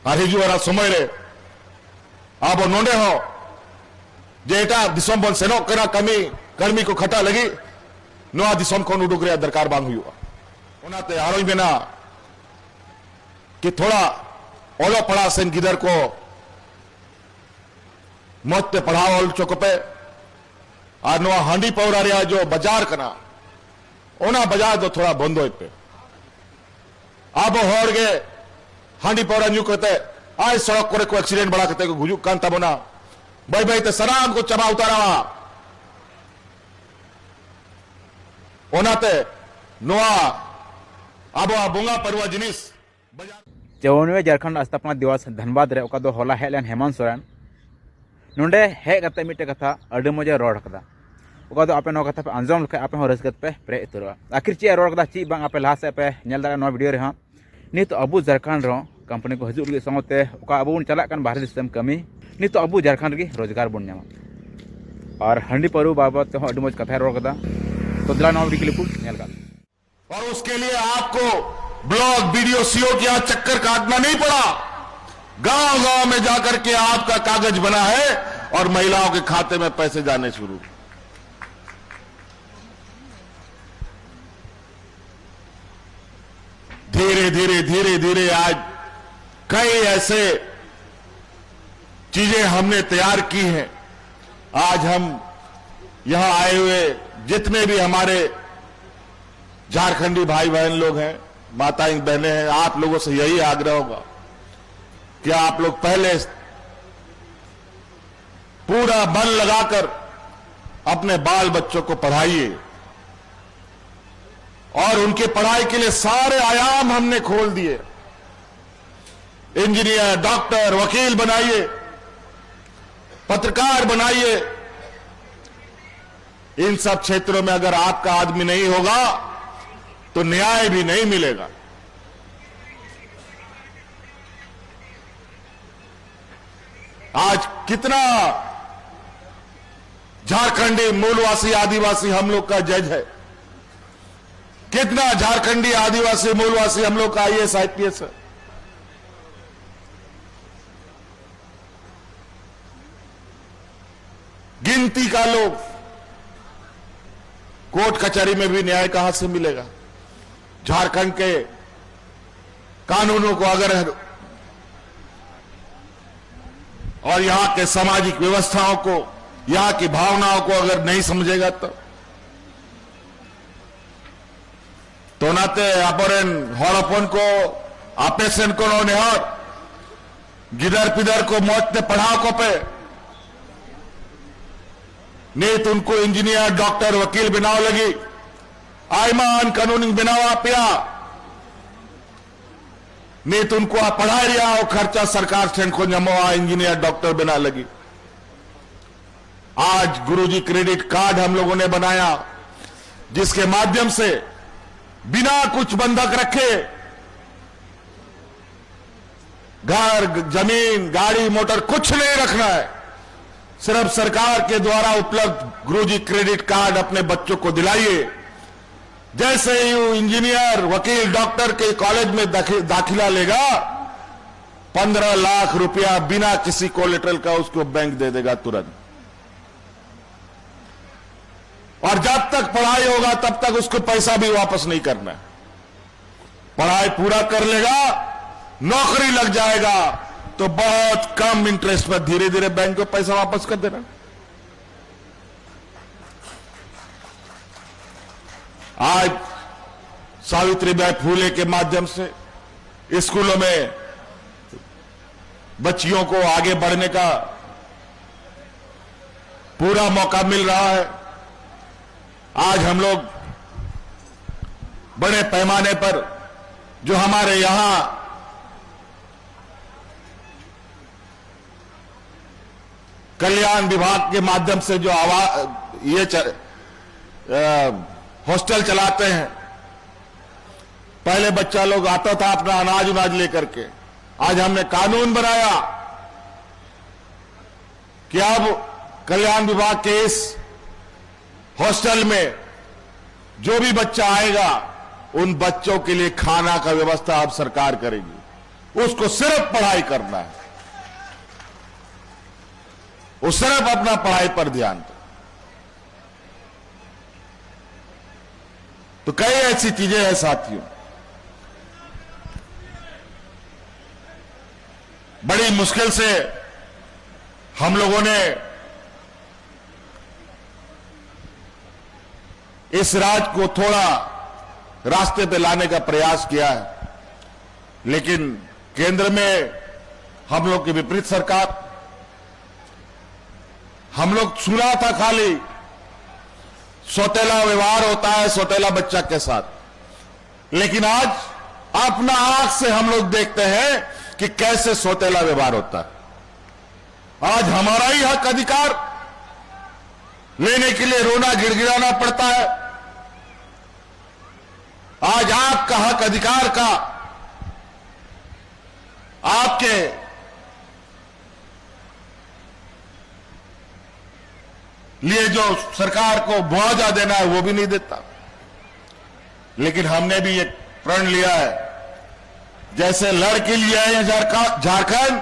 ᱟᱨ ᱦᱤᱡᱩᱜ ᱟᱨ ᱥᱚᱢᱚᱭ ᱨᱮ ᱟᱵᱚ ᱱᱚᱰᱮ ᱦᱚᱸ ᱡᱮ ᱮᱴᱟᱜ ᱫᱤᱥᱚᱢ ᱵᱚᱱ ᱥᱮᱱᱚᱜ ᱠᱟᱱᱟ ᱠᱟᱹᱢᱤ ᱠᱚ ᱠᱷᱟᱴᱟᱜ ᱞᱟᱹᱜᱤᱫ ᱱᱚᱣᱟ ᱫᱤᱥᱚᱢ ᱠᱷᱚᱱ ᱩᱰᱩᱠ ᱨᱮᱭᱟᱜ ᱫᱚᱨᱠᱟর ᱵᱟᱝ ᱦᱩᱭᱩᱜᱼᱟ। ᱚᱱᱟᱛᱮ ᱟᱨᱚᱧ ᱢᱮᱱᱟ कि थोड़ा ओलो पढ़ा सेन गिदर को मत पढ़ाओ ऑल चौक पे और नो हांडी पौरा रे जो बाजार कना ओना बाजार दो थोड़ा बंदो पे अब होड़ के हांडी पौरा न्यू करते आज सड़क करे को एक्सीडेंट बड़ा करते को गुजुक कान तबना भाई भाई ते सराम को चबा उतारा ओनाते नोआ अब बोंगा परवा जिनिस चौवन झारखंड स्थापना दिवस धनबाद रे ओका दो होला हेलन हेमंत सोरेन नोंडे हे कते मिटे कथा अडे मजा रोड कदा ओका दो आपे नो कथा पे अंजम लखे आपे हो रसगत पे प्रे इतुरा आखिर ची रोड कदा ची बांग आपे लासे पे नेल दारा नो वीडियो रे हां नित अबु झारखंड रो कंपनी को हजु लगे संगते ओका अबु बन चला कन बाहर दिसम कमी नित अबु झारखंड गे रोजगार बन न्यामा और हंडी परु बाबत ते हो अडे मज कथा रोड कदा तो दिला नो वीडियो क्लिप नेल का और उसके लिए आपको ब्लॉग वीडियो सीओ के यहाँ चक्कर काटना नहीं पड़ा। गांव-गांव में जाकर के आपका कागज बना है और महिलाओं के खाते में पैसे जाने शुरू। धीरे धीरे धीरे धीरे आज कई ऐसे चीजें हमने तैयार की हैं। आज हम यहां आए हुए जितने भी हमारे झारखंडी भाई बहन लोग हैं, माताएं बहनें हैं, आप लोगों से यही आग्रह होगा कि आप लोग पहले पूरा मन लगाकर अपने बाल बच्चों को पढ़ाइए और उनके पढ़ाई के लिए सारे आयाम हमने खोल दिए। इंजीनियर, डॉक्टर, वकील बनाइए, पत्रकार बनाइए। इन सब क्षेत्रों में अगर आपका आदमी नहीं होगा तो न्याय भी नहीं मिलेगा। आज कितना झारखंडी मूलवासी आदिवासी हम लोग का जज है, कितना झारखंडी आदिवासी मूलवासी हम लोग का आईएएस आईपीएस है। गिनती का लोग। कोर्ट कचहरी में भी न्याय कहां से मिलेगा? झारखंड के कानूनों को अगर और यहां के सामाजिक व्यवस्थाओं को, यहां की भावनाओं को अगर नहीं समझेगा तो नाते अपरेन हड़पन को आपेसन को नेहर गिदर पिदर को मौत पढ़ाओ को पे नहीं तो उनको इंजीनियर, डॉक्टर, वकील बनाओ लगी, आयमान कानूनी बनावा पिया नहीं तो उनको आप पढ़ा रिया और खर्चा सरकार से को जमा इंजीनियर, डॉक्टर बना लगी। आज गुरुजी क्रेडिट कार्ड हम लोगों ने बनाया जिसके माध्यम से बिना कुछ बंधक रखे घर, जमीन, गाड़ी, मोटर कुछ नहीं रखना है। सिर्फ सरकार के द्वारा उपलब्ध गुरुजी क्रेडिट कार्ड अपने बच्चों को दिलाइए। जैसे ही वो इंजीनियर, वकील, डॉक्टर के कॉलेज में दाखिला लेगा 15 लाख रुपया बिना किसी कोलेटरल का उसको बैंक दे देगा तुरंत। और जब तक पढ़ाई होगा तब तक उसको पैसा भी वापस नहीं करना है। पढ़ाई पूरा कर लेगा, नौकरी लग जाएगा तो बहुत कम इंटरेस्ट पर धीरे धीरे बैंक को पैसा वापस कर देना। आज सावित्रीबाई फूले के माध्यम से स्कूलों में बच्चियों को आगे बढ़ने का पूरा मौका मिल रहा है। आज हम लोग बड़े पैमाने पर जो हमारे यहां कल्याण विभाग के माध्यम से जो हॉस्टल चलाते हैं, पहले बच्चा लोग आता था अपना अनाज उनाज लेकर के, आज हमने कानून बनाया कि अब कल्याण विभाग के इस हॉस्टल में जो भी बच्चा आएगा उन बच्चों के लिए खाना का व्यवस्था अब सरकार करेगी। उसको सिर्फ पढ़ाई करना है, वो सिर्फ अपना पढ़ाई पर ध्यान दे। तो कई ऐसी चीजें हैं साथियों, बड़ी मुश्किल से हम लोगों ने इस राज्य को थोड़ा रास्ते पे लाने का प्रयास किया है, लेकिन केंद्र में हम लोग की विपरीत सरकार। हम लोग सुना था खाली सौतेला व्यवहार होता है सौतेला बच्चा के साथ, लेकिन आज अपना आंख से हम लोग देखते हैं कि कैसे सौतेला व्यवहार होता है। आज हमारा ही हक अधिकार लेने के लिए रोना गिड़गिड़ाना पड़ता है। आज आपका हक अधिकार का आपके लिए जो सरकार को मुआवजा देना है वो भी नहीं देता। लेकिन हमने भी एक प्रण लिया है, जैसे लड़के लिया है झारखंड,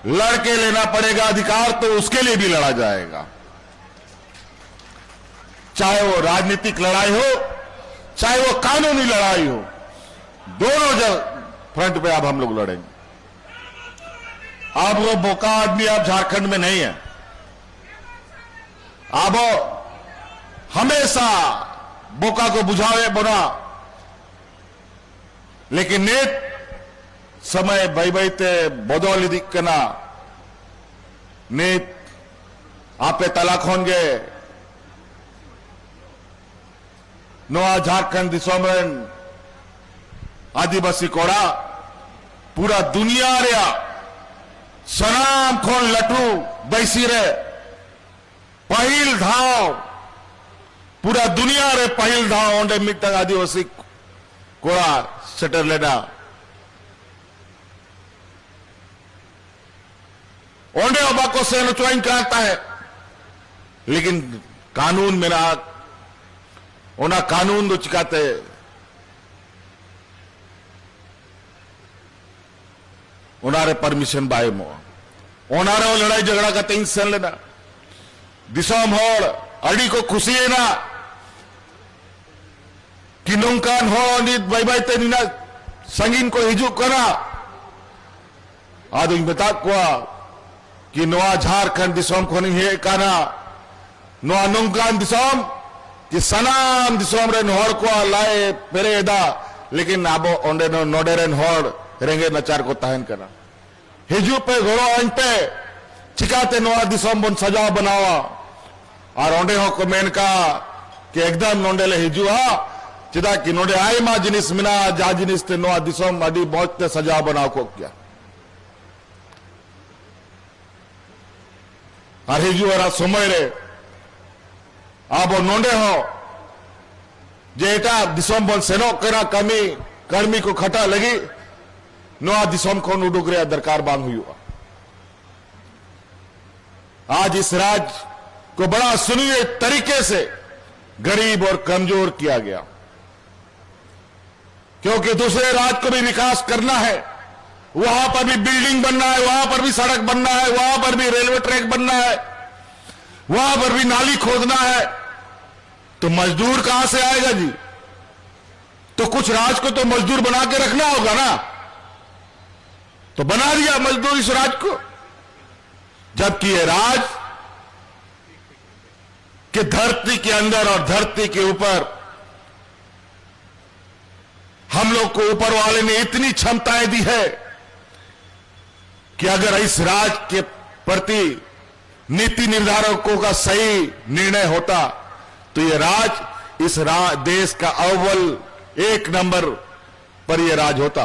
लड़के लेना पड़ेगा अधिकार तो उसके लिए भी लड़ा जाएगा, चाहे वो राजनीतिक लड़ाई हो चाहे वो कानूनी लड़ाई हो, दोनों फ्रंट पे अब हम लोग लड़ेंगे। अब वो बोका आदमी अब झारखंड में नहीं है, अब हमेशा बोका को बुझावे बना, लेकिन नेत समय बैबैते बदौली दिक्कना नेत आपे तलाक होंगे नोआ झारखंड दिसोमरन आदिवासी कोड़ा पूरा दुनिया रे सनाम खोन लटू बैसी रे पहिल धाव पूरा दुनिया रे पहिल धाव ओंडे मिट्टा आदिवासी कोड़ा सेटर लेना ओंडे ओबा को सेनो ज्वाइन कराता है, लेकिन कानून में ना ओना कानून दो चिकाते ओनारे परमिशन बाय मो ओनारे वो लड़ाई झगड़ा का तीन सन लेना दिसोम होड़ अड़ी को खुशी है ना कि नौकान हो नित बाई बाई ते ना संगीन को हिजू करा आदमी बता को कि नोआ झारखंड दिसोम को नहीं है काना नोआ नौकान दिसोम कि सनाम दिसोम रे होड़ को लाए पेरे दा, लेकिन अब ओंडे नो नोडेरन होड़ रेंगे नचार को तहन करा हिजू पे घोड़ो अन पे चिकाते नोआ दिसोम बन सजा बनावा और ओंडे हो को मेन का कि एकदम नोंडेले हिजू हा चिदा कि नोडे आई मा जिनिस मिना जा जिनिस ते नोआ दिसोम अडी बहुत सजा बनाओ को क्या और हिजू वाला समय रे अब नोंडे हो जेटा दिसोम बन सेनो करा कमी कर्मी को खटा लगी नोआ दिसोम को उडुक रे दरकार बांग हुआ। आज इस राज्य को बड़ा सुनिए तरीके से गरीब और कमजोर किया गया, क्योंकि दूसरे राज्य को भी विकास करना है, वहां पर भी बिल्डिंग बनना है, वहां पर भी सड़क बनना है, वहां पर भी रेलवे ट्रैक बनना है, वहां पर भी नाली खोदना है, तो मजदूर कहां से आएगा जी? तो कुछ राज्य को तो मजदूर बना के रखना होगा ना, तो बना दिया मजदूर इस राज्य को, जबकि ये राज्य कि धरती के अंदर और धरती के ऊपर हम लोग को ऊपर वाले ने इतनी क्षमताएं दी है कि अगर इस राज्य के प्रति नीति निर्धारकों का सही निर्णय होता तो ये राज्य इस देश का अव्वल एक नंबर पर यह राज होता।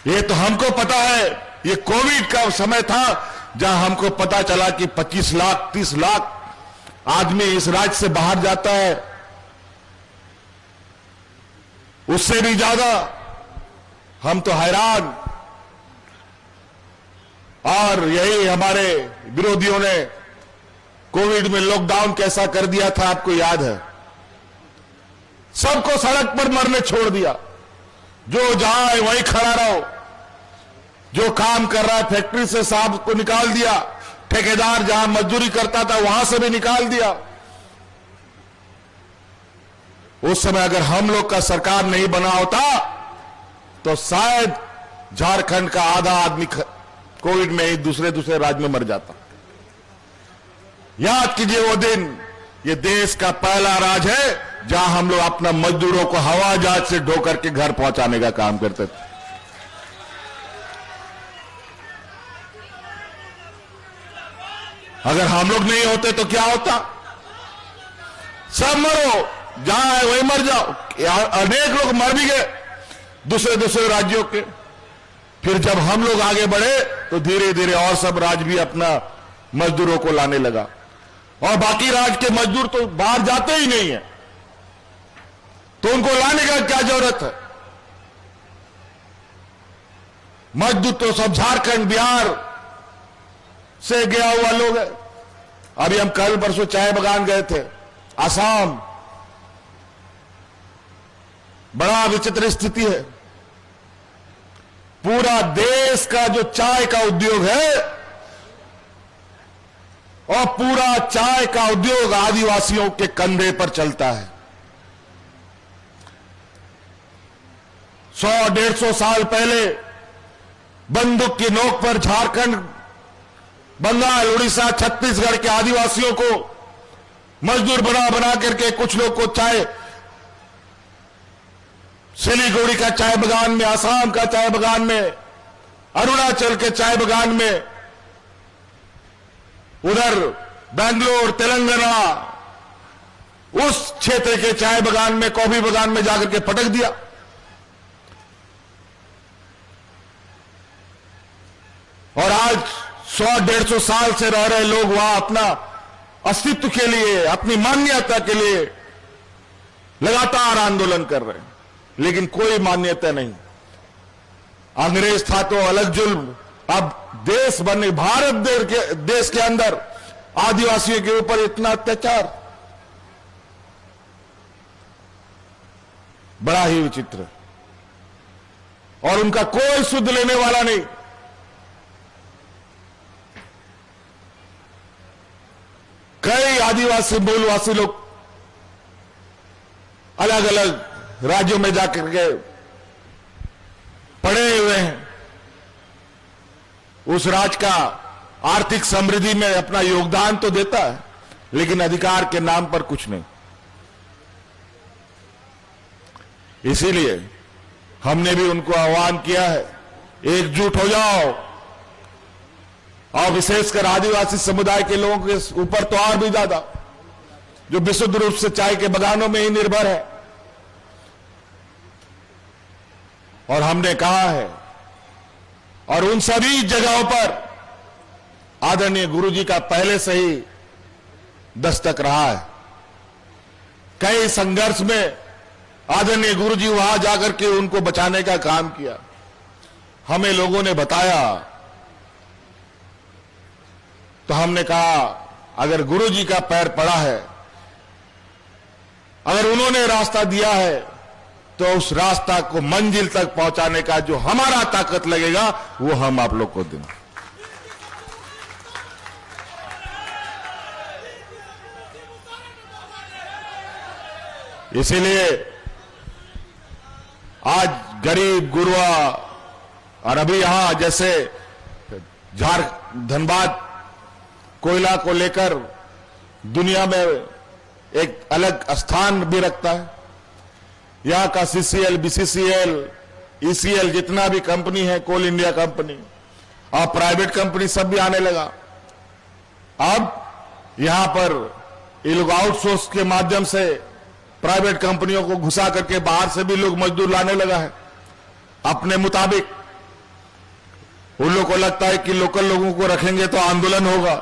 ये तो हमको पता है, ये कोविड का समय था जहां हमको पता चला कि 25 लाख 30 लाख आदमी इस राज्य से बाहर जाता है, उससे भी ज्यादा हम तो हैरान। और यही हमारे विरोधियों ने कोविड में लॉकडाउन कैसा कर दिया था आपको याद है, सबको सड़क पर मरने छोड़ दिया, जो जहां है वहीं खड़ा रहो। जो काम कर रहा है फैक्ट्री से साहब को निकाल दिया, ठेकेदार जहां मजदूरी करता था वहां से भी निकाल दिया। उस समय अगर हम लोग का सरकार नहीं बना होता तो शायद झारखंड का आधा आदमी कोविड में ही दूसरे राज्य में मर जाता। याद कीजिए वो दिन, ये देश का पहला राज्य है जहां हम लोग अपना मजदूरों को हवाई जहाज से ढो करके घर पहुंचाने का काम करते थे। अगर हम लोग नहीं होते तो क्या होता? सब मरो, जहां है वहीं मर जाओ। अनेक लोग मर भी गए दूसरे राज्यों के। फिर जब हम लोग आगे बढ़े तो धीरे धीरे और सब राज्य भी अपना मजदूरों को लाने लगा, और बाकी राज्य के मजदूर तो बाहर जाते ही नहीं है, तो उनको लाने का क्या जरूरत है? मजदूर तो सब झारखंड बिहार से गया हुआ लोग है। अभी हम कल परसों चाय बगान गए थे, आसाम। बड़ा विचित्र स्थिति है। पूरा देश का जो चाय का उद्योग है, और पूरा चाय का उद्योग आदिवासियों के कंधे पर चलता है। 100-150 साल पहले बंदूक की नोक पर झारखंड, बंगाल, उड़ीसा, छत्तीसगढ़ के आदिवासियों को मजदूर बना करके कुछ लोग को चाय, सिलीगुड़ी का चाय बगान में, आसाम का चाय बगान में, अरुणाचल के चाय बगान में, उधर बेंगलोर, तेलंगाना, उस क्षेत्र के चाय बगान में, कॉफी बगान में जाकर के पटक दिया। और आज 100-150 साल से रह रहे लोग वहां अपना अस्तित्व के लिए, अपनी मान्यता के लिए लगातार आंदोलन कर रहे हैं, लेकिन कोई मान्यता नहीं। अंग्रेज था तो अलग जुल्म, अब देश बने, भारत देश के अंदर आदिवासियों के ऊपर इतना अत्याचार, बड़ा ही विचित्र। और उनका कोई सुध लेने वाला नहीं। कई आदिवासी मूलवासी लोग अलग अलग राज्यों में जाकर के पड़े हुए हैं, उस राज्य का आर्थिक समृद्धि में अपना योगदान तो देता है, लेकिन अधिकार के नाम पर कुछ नहीं। इसीलिए हमने भी उनको आह्वान किया है, एकजुट हो जाओ। और विशेषकर आदिवासी समुदाय के लोगों के ऊपर तो और भी ज्यादा, जो विशुद्ध रूप से चाय के बगानों में ही निर्भर है। और हमने कहा है, और उन सभी जगहों पर आदरणीय गुरुजी का पहले से ही दस्तक रहा है। कई संघर्ष में आदरणीय गुरुजी वहां जाकर के उनको बचाने का काम किया। हमें लोगों ने बताया तो हमने कहा, अगर गुरुजी का पैर पड़ा है, अगर उन्होंने रास्ता दिया है, तो उस रास्ता को मंजिल तक पहुंचाने का जो हमारा ताकत लगेगा वो हम आप लोग को देंगे। इसीलिए आज गरीब गुरुआ, और अभी यहां जैसे धनबाद कोयला को लेकर दुनिया में एक अलग स्थान भी रखता है। यहां का CCL, BCCL, ECL जितना भी कंपनी है, कोल इंडिया कंपनी और प्राइवेट कंपनी सब भी आने लगा। अब यहां पर ये लोग आउटसोर्स के माध्यम से प्राइवेट कंपनियों को घुसा करके बाहर से भी लोग मजदूर लाने लगा है अपने मुताबिक। उन लोगों को लगता है कि लोकल लोगों को रखेंगे तो आंदोलन होगा,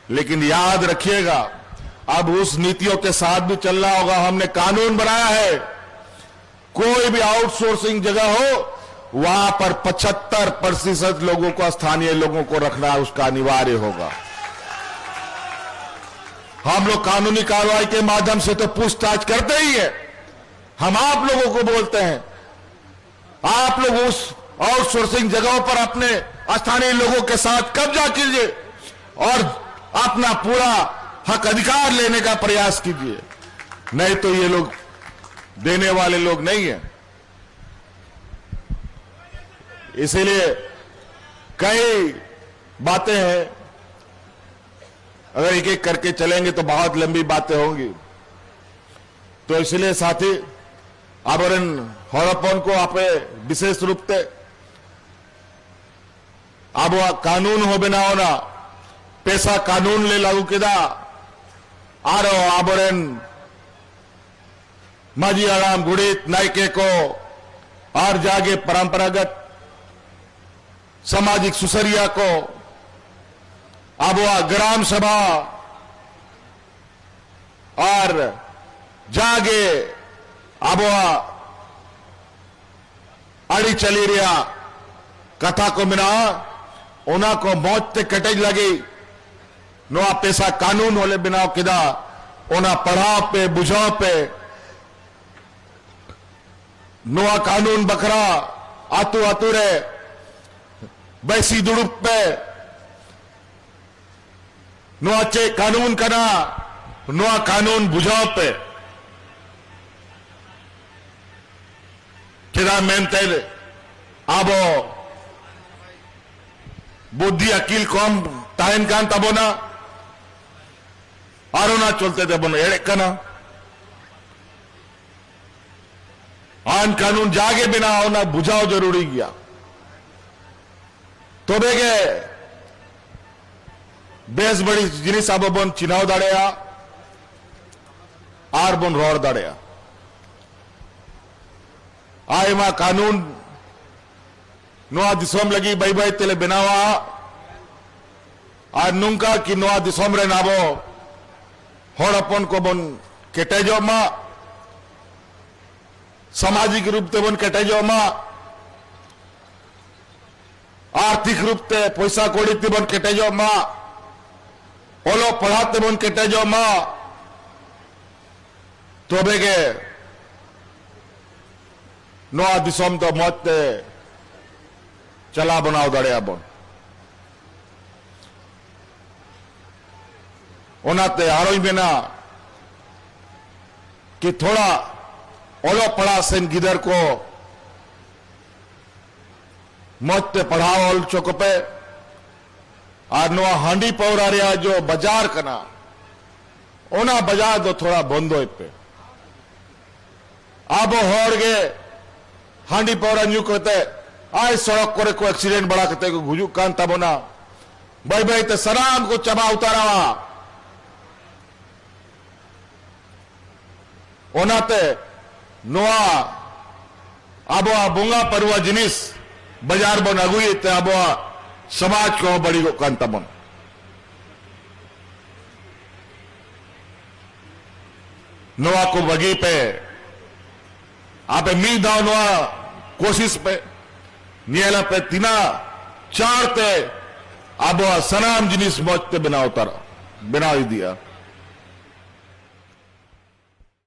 लेकिन याद रखिएगा अब उस नीतियों के साथ भी चलना होगा। हमने कानून बनाया है, कोई भी आउटसोर्सिंग जगह हो वहां पर 75% लोगों को, स्थानीय लोगों को रखना उसका अनिवार्य होगा। हम लोग कानूनी कार्रवाई के माध्यम से तो पूछताछ करते ही है। हम आप लोगों को बोलते हैं आप लोग उस आउटसोर्सिंग जगहों पर अपने स्थानीय लोगों के साथ कब्जा कीजिए और अपना पूरा हक अधिकार लेने का प्रयास कीजिए, नहीं तो ये लोग देने वाले लोग नहीं है। इसीलिए कई बातें हैं, अगर एक एक करके चलेंगे तो बहुत लंबी बातें होंगी। तो इसलिए साथी आवरण हड़पन को आप विशेष रूप से अब कानून हो बनाओ ना पैसा कानून ले लागू किया और आवरण माजी आराम गुड़ित नायके को और जागे परंपरागत सामाजिक सुसरिया को अब ग्राम सभा और जागे अब अड़ी चली रहा कथा को मिना उना को मौत ते कटेज लगी नो पैसा कानून होले बिना किदा उना पढ़ाव पे बुझाव पे नुआ कानून बकरा आतू आतुरे बैसी दुड़ुप पे नुआ चे कानून कना नुआ कानून बुझाव पे किदा मेनते आबो बुद्धि अकील कम ताइन कान तबोना आरोना चलते तबोना एड़े कना आन कानून जागे बिना होना बुझाव जरूरी गया तो बेगे बेस बड़ी जिनिस अब बन चिनाव दाड़ेया आर बन रोड़ दाड़ेया आय मा कानून नोआ दिसोम लगी बाई बाई तेले बनावा आर नुंका कि नोआ दिसोम रे नाबो हड़पन को बन केटेजो मा सामाजिक रूप से बन केटेजो मा आर्थिक रूप से पैसा कोड़ी ते बन केटेजो मा ओलो पढ़ाते बन केटेजो मा तो बेगे नोआ दिसोम तो मत चला बनाओ दड़े बन ओनाते आरोई बिना कि थोड़ा ओलो पढ़ा सेन गिदर को मत पढ़ाओ ओल चौक पे और नुआ हांडी पौरा रहा जो बाजार कना ओना बाजार दो थोड़ा बंदो पे अब होड़ गे हांडी पौरा न्यू करते आय सड़क करे को एक्सीडेंट बड़ा करते को गुजु कान तबोना भाई भाई ते सराम को चबा उतारावा ओनाते नोआ अब बोंगा परुआ जिनिस बाजार बन अगुई ते अब समाज को बड़ी को कान तबन नोआ को बगी पे आप मी दाव नोआ कोशिश पे नियला पे तीना चार ते अब सनाम जिनिस मौज ते बिना उतारा बिना ही दिया